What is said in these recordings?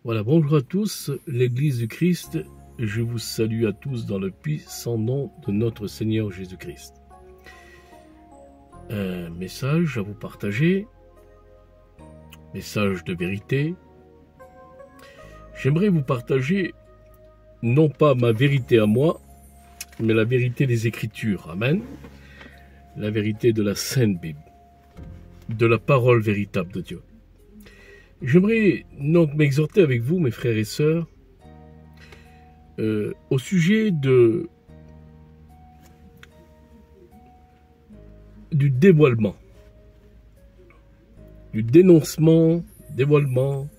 Voilà, bonjour à tous, l'Église du Christ, je vous salue à tous dans le puissant nom de notre Seigneur Jésus-Christ. Un message à vous partager, message de vérité. J'aimerais vous partager non pas ma vérité à moi, mais la vérité des Écritures, amen, la vérité de la Sainte Bible, de la parole véritable de Dieu. J'aimerais donc m'exhorter avec vous, mes frères et sœurs, au sujet du dévoilement, du dénoncement, dévoilement.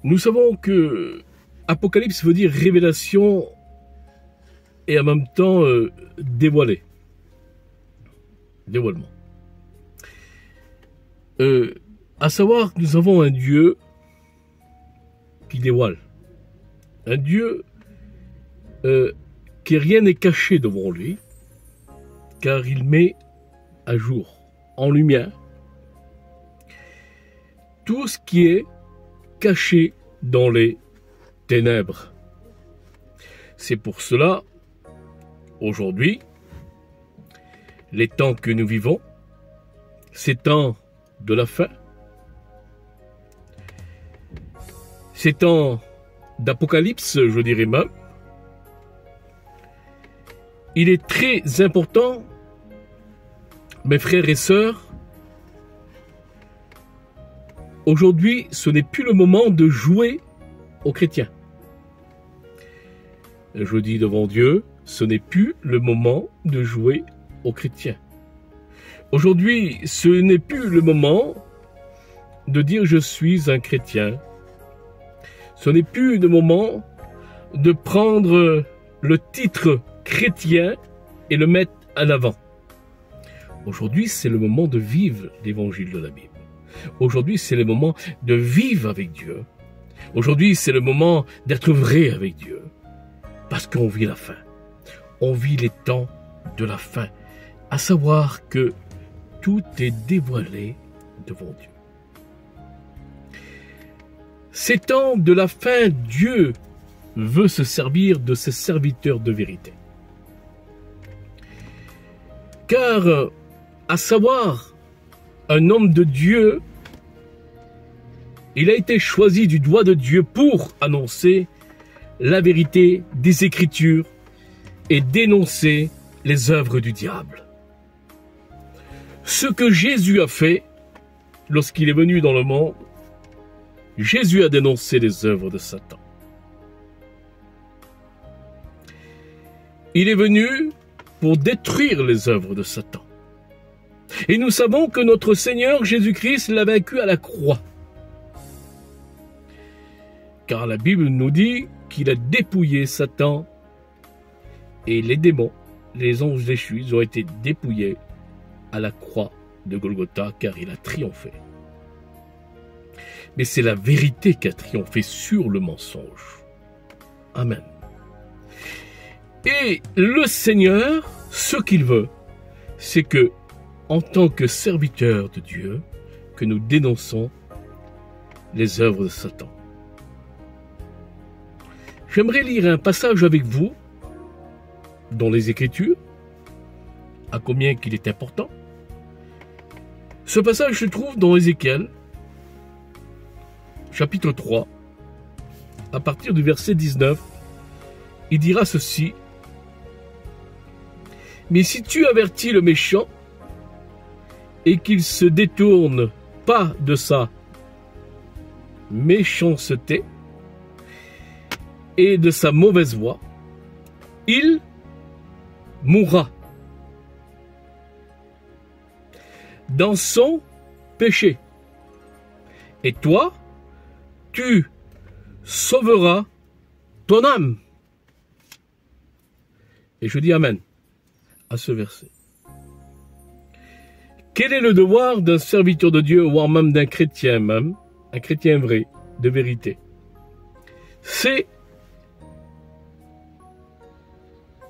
Nous savons que Apocalypse veut dire révélation et en même temps dévoiler. Dévoilement. À savoir que nous avons un Dieu qui dévoile. Un Dieu qui rien n'est caché devant lui, car il met à jour, en lumière, tout ce qui est caché dans les ténèbres. C'est pour cela, aujourd'hui, les temps que nous vivons, ces temps de la fin, ces temps d'Apocalypse, je dirais même, il est très important, mes frères et sœurs, aujourd'hui, ce n'est plus le moment de jouer aux chrétiens. Je dis devant Dieu, ce n'est plus le moment de jouer aux chrétiens. Aujourd'hui, ce n'est plus le moment de dire je suis un chrétien. Ce n'est plus le moment de prendre le titre chrétien et le mettre en avant. Aujourd'hui, c'est le moment de vivre l'évangile de la Bible. Aujourd'hui, c'est le moment de vivre avec Dieu. Aujourd'hui, c'est le moment d'être vrai avec Dieu. Parce qu'on vit la fin. On vit les temps de la fin. À savoir que tout est dévoilé devant Dieu. Ces temps de la fin, Dieu veut se servir de ses serviteurs de vérité. Car, à savoir, un homme de Dieu, il a été choisi du doigt de Dieu pour annoncer la vérité des Écritures et dénoncer les œuvres du diable. Ce que Jésus a fait lorsqu'il est venu dans le monde, Jésus a dénoncé les œuvres de Satan. Il est venu pour détruire les œuvres de Satan. Et nous savons que notre Seigneur Jésus-Christ l'a vaincu à la croix. Car la Bible nous dit qu'il a dépouillé Satan et les démons, les anges déchus, ils ont été dépouillés à la croix de Golgotha car il a triomphé. Mais c'est la vérité qui a triomphé sur le mensonge. Amen. Et le Seigneur, ce qu'il veut, c'est que, en tant que serviteurs de Dieu, que nous dénonçons les œuvres de Satan. J'aimerais lire un passage avec vous, dans les Écritures, à combien qu'il est important. Ce passage se trouve dans Ézéchiel, chapitre 3, à partir du verset 19, il dira ceci. « Mais si tu avertis le méchant, et qu'il se détourne pas de sa méchanceté et de sa mauvaise voie, il mourra dans son péché. Et toi, tu sauveras ton âme. » Et je dis Amen à ce verset. Quel est le devoir d'un serviteur de Dieu, voire même d'un chrétien même, un chrétien vrai, de vérité? C'est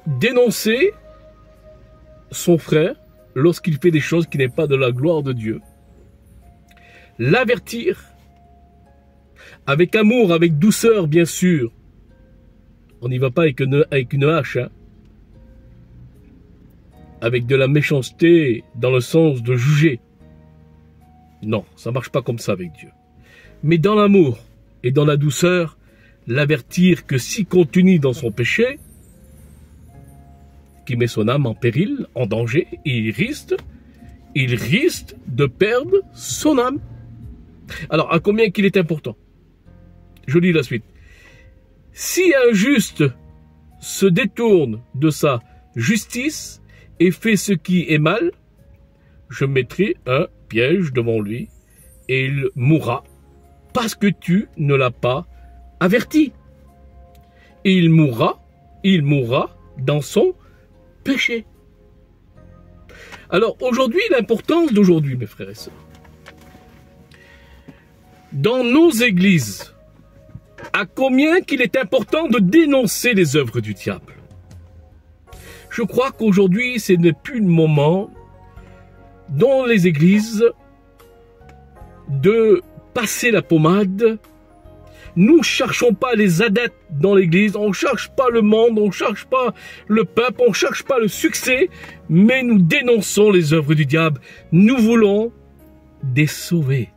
dénoncer son frère lorsqu'il fait des choses qui n'est pas de la gloire de Dieu, l'avertir, avec amour, avec douceur, bien sûr. On n'y va pas avec une hache, hein. Avec de la méchanceté dans le sens de juger. Non, ça marche pas comme ça avec Dieu. Mais dans l'amour et dans la douceur, l'avertir que s'il continue dans son péché, qui met son âme en péril, en danger, il risque de perdre son âme. Alors, à combien qu'il est important? Je lis la suite. Si un juste se détourne de sa justice et fait ce qui est mal, je mettrai un piège devant lui et il mourra parce que tu ne l'as pas averti. Et il mourra dans son péché. Alors aujourd'hui, l'importance d'aujourd'hui, mes frères et sœurs. Dans nos églises, à combien qu'il est important de dénoncer les œuvres du diable. Je crois qu'aujourd'hui, ce n'est plus le moment dans les églises de passer la pommade. Nous ne cherchons pas les adeptes dans l'église, on ne cherche pas le monde, on ne cherche pas le peuple, on ne cherche pas le succès, mais nous dénonçons les œuvres du diable. Nous voulons des sauvés.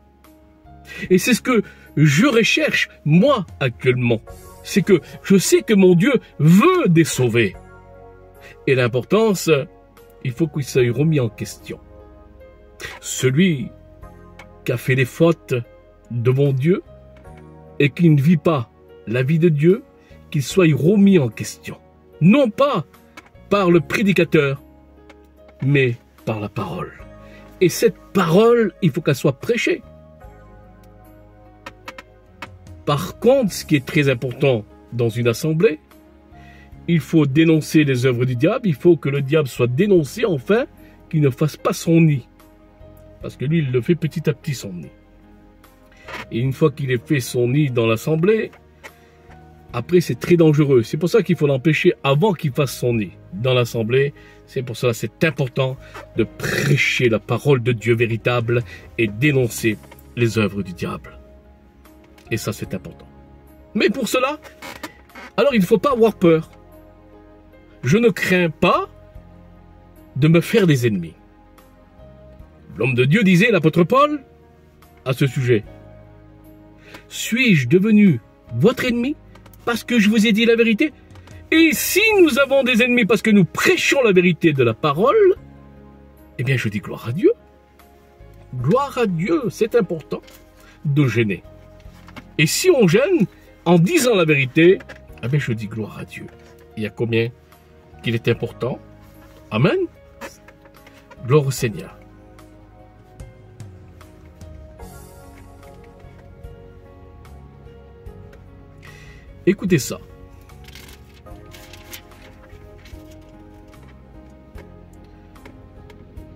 Et c'est ce que je recherche, moi, actuellement. C'est que je sais que mon Dieu veut des sauvés. Et l'importance, il faut qu'il soit remis en question. Celui qui a fait des fautes devant Dieu et qui ne vit pas la vie de Dieu, qu'il soit remis en question. Non pas par le prédicateur, mais par la parole. Et cette parole, il faut qu'elle soit prêchée. Par contre, ce qui est très important dans une assemblée, il faut dénoncer les œuvres du diable, il faut que le diable soit dénoncé, enfin, qu'il ne fasse pas son nid. Parce que lui, il le fait petit à petit, son nid. Et une fois qu'il ait fait son nid dans l'assemblée, après, c'est très dangereux. C'est pour ça qu'il faut l'empêcher avant qu'il fasse son nid dans l'assemblée. C'est pour ça que c'est important de prêcher la parole de Dieu véritable et dénoncer les œuvres du diable. Et ça, c'est important. Mais pour cela, alors il ne faut pas avoir peur. Je ne crains pas de me faire des ennemis. L'homme de Dieu disait, l'apôtre Paul, à ce sujet, « Suis-je devenu votre ennemi parce que je vous ai dit la vérité? Et si nous avons des ennemis parce que nous prêchons la vérité de la parole, eh bien je dis gloire à Dieu. Gloire à Dieu, c'est important de gêner. Et si on gêne en disant la vérité, eh bien je dis gloire à Dieu. Il y a combien qu'il est important? Amen. Gloire au Seigneur. Écoutez ça.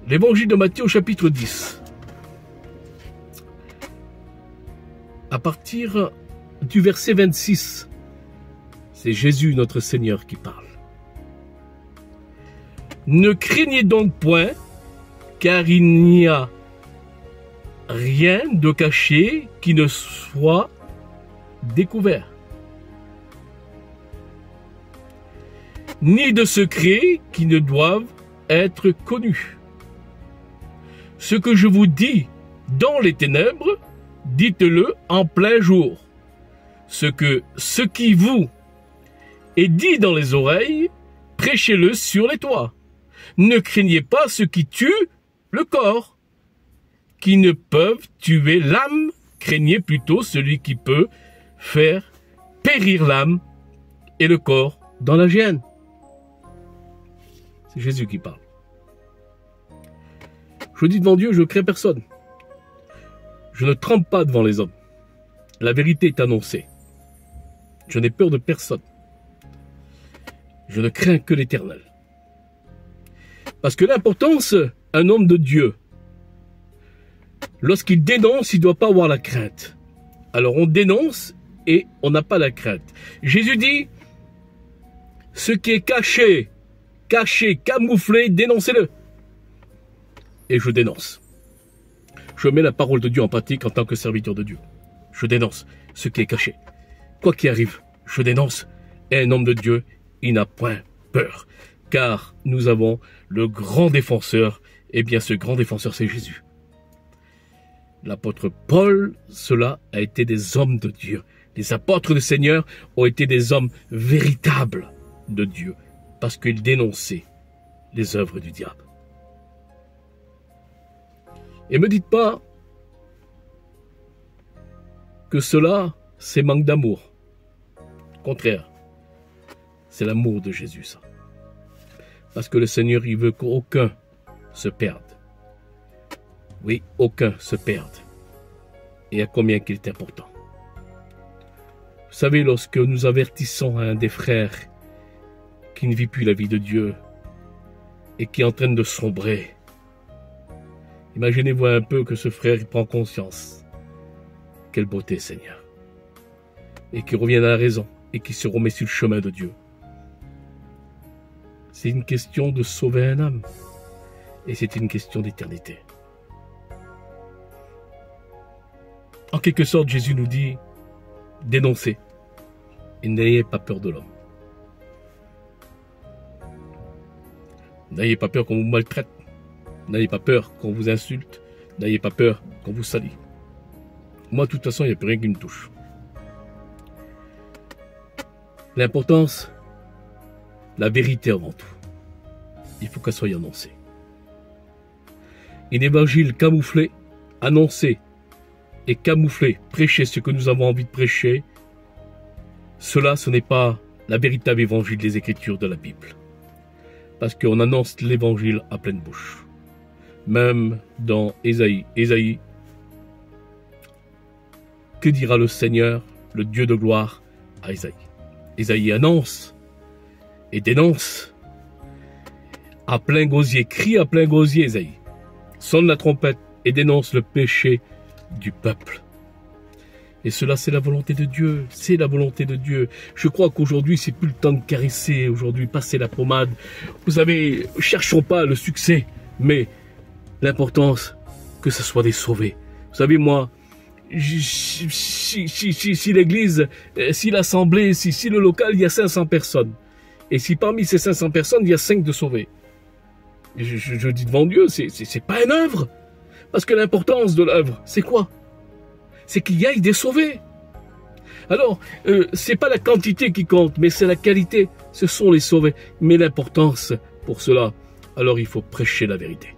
L'évangile de Matthieu au chapitre 10. À partir du verset 26, c'est Jésus notre Seigneur qui parle. Ne craignez donc point, car il n'y a rien de caché qui ne soit découvert, ni de secret qui ne doivent être connus. Ce que je vous dis dans les ténèbres, dites-le en plein jour. Ce qui vous est dit dans les oreilles, prêchez-le sur les toits. Ne craignez pas ceux qui tuent le corps, qui ne peuvent tuer l'âme. Craignez plutôt celui qui peut faire périr l'âme et le corps dans la géhenne. C'est Jésus qui parle. Je dis devant Dieu, je ne crains personne. Je ne tremble pas devant les hommes. La vérité est annoncée. Je n'ai peur de personne. Je ne crains que l'Éternel. Parce que l'importance, un homme de Dieu, lorsqu'il dénonce, il ne doit pas avoir la crainte. Alors on dénonce et on n'a pas la crainte. Jésus dit, ce qui est caché, camouflé, dénoncez-le. Et je dénonce. Je mets la parole de Dieu en pratique en tant que serviteur de Dieu. Je dénonce. ce qui est caché. Quoi qu'il arrive, je dénonce. Et un homme de Dieu, il n'a point peur. Car nous avons le grand défenseur. Eh bien, ce grand défenseur, c'est Jésus. L'apôtre Paul, cela a été des hommes de Dieu. Les apôtres du Seigneur ont été des hommes véritables de Dieu. Parce qu'ils dénonçaient les œuvres du diable. Et ne me dites pas que cela, c'est manque d'amour. Au contraire, c'est l'amour de Jésus, ça. Parce que le Seigneur, il veut qu'aucun se perde. Oui, aucun se perde. Et à combien qu'il est important. Vous savez, lorsque nous avertissons un des frères qui ne vit plus la vie de Dieu et qui est en train de sombrer, imaginez-vous un peu que ce frère il prend conscience. Quelle beauté, Seigneur. Et qu'il revienne à la raison et qu'il se remet sur le chemin de Dieu. C'est une question de sauver un homme. Et c'est une question d'éternité. En quelque sorte, Jésus nous dit, dénoncez et n'ayez pas peur de l'homme. N'ayez pas peur qu'on vous maltraite. N'ayez pas peur qu'on vous insulte. N'ayez pas peur qu'on vous salit. Moi, de toute façon, il n'y a plus rien qui me touche. L'importance, la vérité avant tout. Il faut qu'elle soit annoncée. Une évangile camouflé, annoncé et camouflé, prêcher ce que nous avons envie de prêcher, cela, ce n'est pas la véritable évangile des Écritures de la Bible. Parce qu'on annonce l'évangile à pleine bouche. Même dans Ésaïe. Ésaïe, que dira le Seigneur, le Dieu de gloire, à Ésaïe? Ésaïe annonce et dénonce à plein gosier, crie à plein gosier, Ésaïe. Sonne la trompette et dénonce le péché du peuple. Et cela, c'est la volonté de Dieu. C'est la volonté de Dieu. Je crois qu'aujourd'hui, c'est plus le temps de caresser. Aujourd'hui, passer la pommade. Vous savez, cherchons pas le succès, mais l'importance que ce soit des sauvés. Vous savez, moi, si l'église, si l'assemblée, si le local, il y a 500 personnes. Et si parmi ces 500 personnes, il y a 5 de sauvés. Je dis devant Dieu, c'est pas une œuvre. Parce que l'importance de l'œuvre, c'est quoi? C'est qu'il y ait des sauvés. Alors, c'est pas la quantité qui compte, mais c'est la qualité. Ce sont les sauvés. Mais l'importance pour cela, alors il faut prêcher la vérité.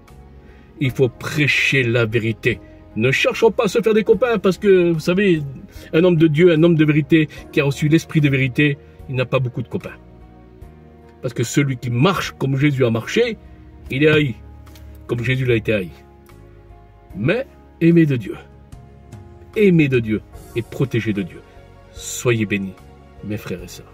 Il faut prêcher la vérité. Ne cherchons pas à se faire des copains parce que, vous savez, un homme de Dieu, un homme de vérité qui a reçu l'esprit de vérité, il n'a pas beaucoup de copains. Parce que celui qui marche comme Jésus a marché, il est haï, comme Jésus l'a été haï. Mais aimé de Dieu. Aimé de Dieu et protégé de Dieu. Soyez bénis, mes frères et sœurs.